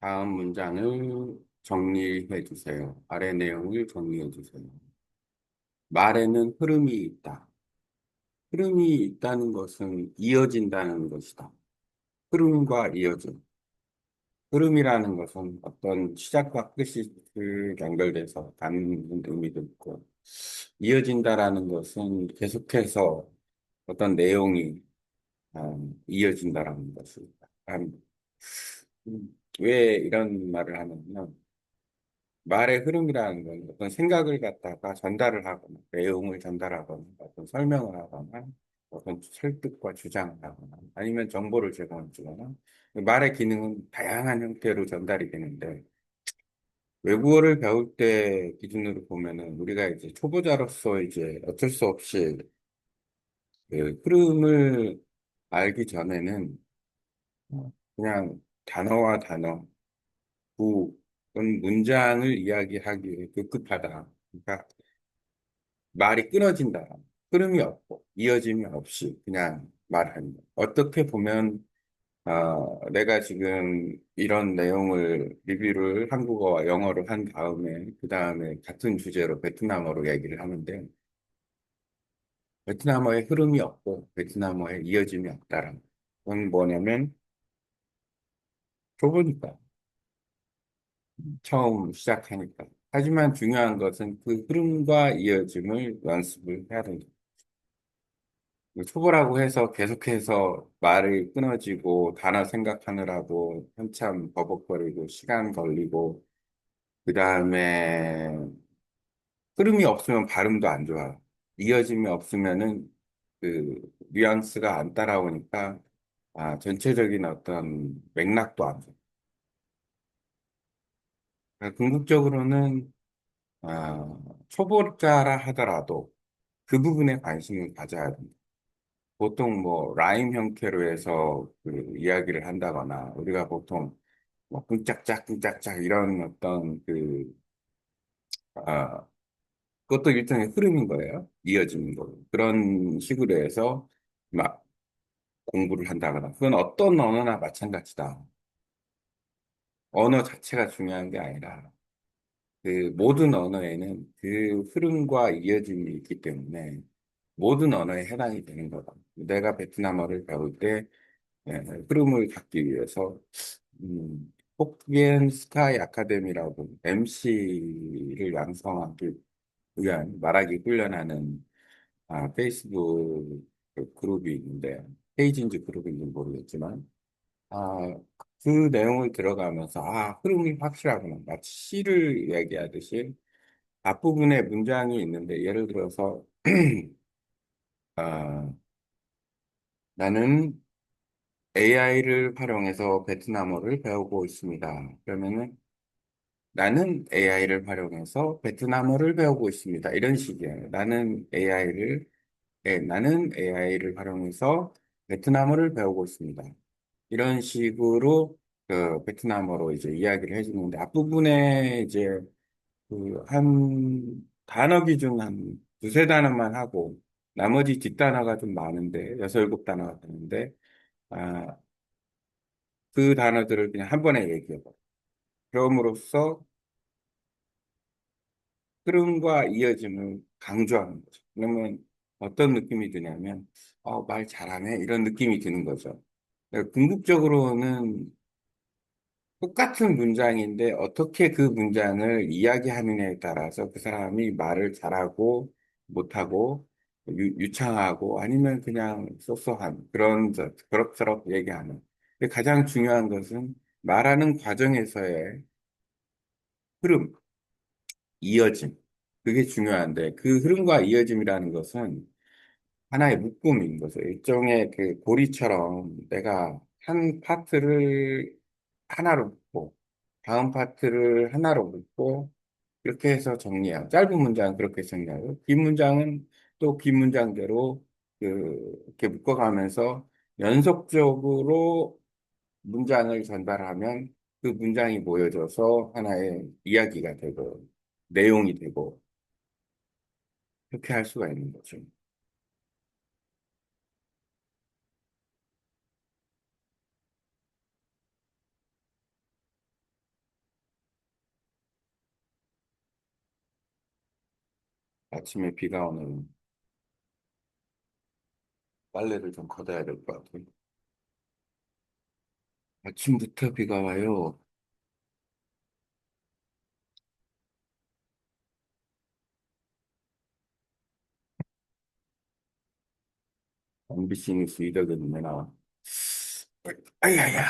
다음 문장을 정리해 주세요. 아래 내용을 정리해 주세요. 말에는 흐름이 있다. 흐름이 있다는 것은 이어진다는 것이다. 흐름과 이어짐. 흐름이라는 것은 어떤 시작과 끝이 연결돼서 가는 의미도 있고, 이어진다라는 것은 계속해서 어떤 내용이 이어진다라는 것입니다. 왜 이런 말을 하냐면, 말의 흐름이라는 건 어떤 생각을 갖다가 전달을 하거나, 내용을 전달하거나, 어떤 설명을 하거나, 어떤 설득과 주장을 하거나, 아니면 정보를 제공해 주거나, 말의 기능은 다양한 형태로 전달이 되는데, 외국어를 배울 때 기준으로 보면은 우리가 이제 초보자로서 이제 어쩔 수 없이 그 흐름을 알기 전에는 그냥 단어와 단어, 구은 문장을 이야기하기 위해 급급하다. 그러니까 말이 끊어진다. 흐름이 없고, 이어짐이 없이 그냥 말하는 거. 어떻게 보면, 내가 지금 이런 내용을, 리뷰를 한국어와 영어로 한 다음에, 그 다음에 같은 주제로 베트남어로 얘기를 하는데, 베트남어의 흐름이 없고, 베트남어의 이어짐이 없다라는 건 뭐냐면, 좁으니까, 처음 시작하니까. 하지만 중요한 것은 그 흐름과 이어짐을 연습을 해야 된다. 초보라고 해서 계속해서 말이 끊어지고 단어 생각하느라고 한참 버벅거리고 시간 걸리고 그 다음에 흐름이 없으면 발음도 안 좋아. 이어짐이 없으면은 그 뉘앙스가 안 따라오니까 전체적인 어떤 맥락도 안 좋아. 그러니까 궁극적으로는 초보자라 하더라도 그 부분에 관심을 가져야 된다. 보통 뭐 라임 형태로 해서 그 이야기를 한다거나 우리가 보통 뭐 꿍짝짝 꿍짝짝 이런 어떤 아, 그것도 일종의 흐름인 거예요. 이어지는 거. 그런 식으로 해서 막 공부를 한다거나 그건 어떤 언어나 마찬가지다. 언어 자체가 중요한 게 아니라 그 모든 언어에는 그 흐름과 이어짐이 있기 때문에 모든 언어에 해당이 되는 거다. 내가 베트남어를 배울 때 흐름을 갖기 위해서 호크겐 스카이 아카데미라고 MC를 양성하기 위한 말하기 훈련하는 페이스북 그 그룹이 있는데 페이지인지 그룹인지 모르겠지만 아, 그 내용을 들어가면서 흐름이 확실하구나 마치 시를 이야기하듯이 앞부분에 문장이 있는데 예를 들어서 아, 나는 AI를 활용해서 베트남어를 배우고 있습니다. 그러면은 나는 AI를 활용해서 베트남어를 배우고 있습니다. 이런 식이에요. 나는 AI를 활용해서 베트남어를 배우고 있습니다. 이런 식으로 그 베트남어로 이제 이야기를 해주는데 앞부분에 이제 그 한 단어 기준 한 두세 단어만 하고 나머지 뒷단어가 좀 많은데 여섯 일곱 단어가 되는데 아, 그 단어들을 그냥 한 번에 얘기해봐. 그럼으로써 흐름과 이어짐을 강조하는 거죠. 그러면 어떤 느낌이 드냐면, 말 잘하네. 이런 느낌이 드는 거죠. 그러니까 궁극적으로는 똑같은 문장인데 어떻게 그 문장을 이야기하느냐에 따라서 그 사람이 말을 잘하고 못하고 유창하고 아니면 그냥 쏘쏘한 그럭저럭 얘기하는. 근데 가장 중요한 것은 말하는 과정에서의 흐름, 이어짐. 그게 중요한데 그 흐름과 이어짐이라는 것은 하나의 묶음인 거죠. 일종의 그 고리처럼 내가 한 파트를 하나로 묶고 다음 파트를 하나로 묶고 이렇게 해서 정리하고 짧은 문장은 그렇게 정리하고 긴 문장은 또 긴 문장대로 이렇게 묶어가면서 연속적으로 문장을 전달하면 그 문장이 모여져서 하나의 이야기가 되고 내용이 되고 그렇게 할 수가 있는 거죠. 아침에 비가 오는 빨래를 좀 걷어야 될 것 같아요. 아침부터 비가 와요. MBC 뉴스 이덕은에 나와. 아야야.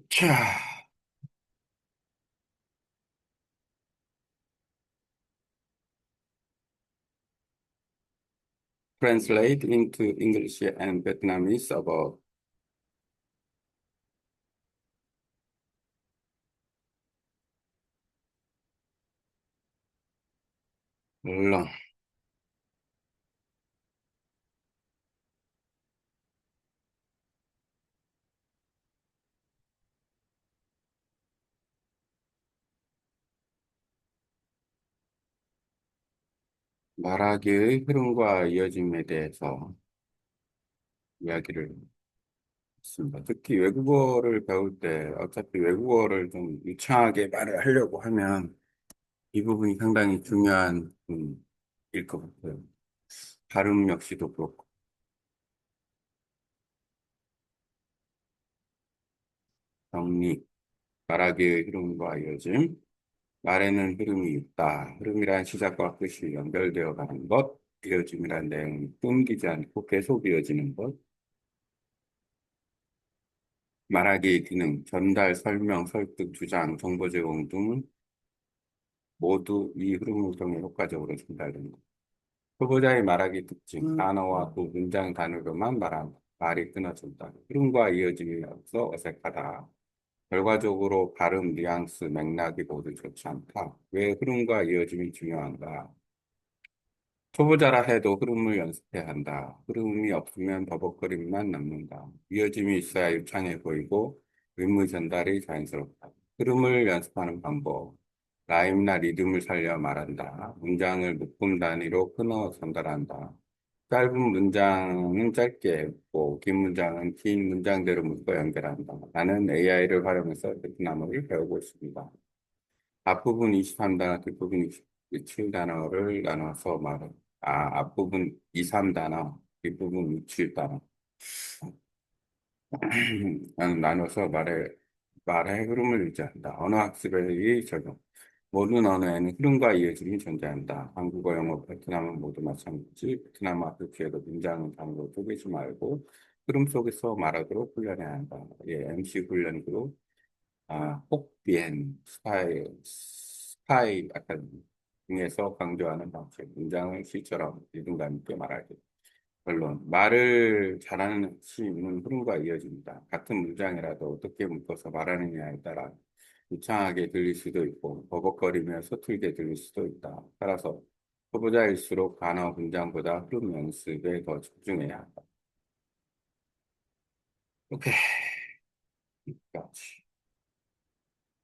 자, translate into English and Vietnamese about 물론 말하기의 흐름과 이어짐에 대해서 이야기를 했습니다. 특히 외국어를 배울 때 어차피 외국어를 좀 유창하게 말을 하려고 하면 이 부분이 상당히 중요한 부분일 것 같아요. 발음 역시도 그렇고 정리, 말하기의 흐름과 이어짐, 말에는 흐름이 있다. 흐름이란 시작과 끝이 연결되어 가는 것, 이어짐이란 내용이 끊기지 않고 계속 이어지는 것, 말하기의 기능, 전달, 설명, 설득, 주장, 정보 제공 등 모두 이 흐름을 통해 효과적으로 전달된다. 초보자의 말하기 특징, 단어와 그 문장 단위로만 말한다. 말이 끊어진다. 흐름과 이어짐이 없어 어색하다. 결과적으로 발음, 뉘앙스, 맥락이 모두 좋지 않다. 왜 흐름과 이어짐이 중요한가? 초보자라 해도 흐름을 연습해야 한다. 흐름이 없으면 버벅거림만 남는다. 이어짐이 있어야 유창해 보이고 의무 전달이 자연스럽다. 흐름을 연습하는 방법. 라임이나 리듬을 살려 말한다. 문장을 묶음 단위로 끊어 전달한다. 짧은 문장은 짧게 읽고 긴 문장은 긴 문장대로 묶어 연결한다. 나는 AI를 활용해서 베트남어를 배우고 있습니다. 앞부분 23단어, 뒷부분 27단어를 나눠서 말해. 앞부분 23단어, 뒷부분 67단어. 나눠서 말의 흐름을 유지한다. 언어 학습의 적용. 모든 언어에는 흐름과 이어짐이 존재한다. 한국어, 영어, 베트남은 모두 마찬가지. 베트남 앞에 도 문장은 단어로 쪼개지 말고 흐름 속에서 말하도록 훈련해야 한다. 예, MC 훈련으로 혹비엔, 스파이 약간 중에서 강조하는 방식, 문장을 시처럼 리듬감 있게 말하기. 결론, 말을 잘하는 수 있는 흐름과 이어집니다. 같은 문장이라도 어떻게 묶어서 말하느냐에 따라 유창하게 들릴 수도 있고, 버벅거리며 서툴게 들릴 수도 있다. 따라서 초보자일수록 단어 문장보다 흐름 연습에 더 집중해야 한다. 오케이. 여기까지.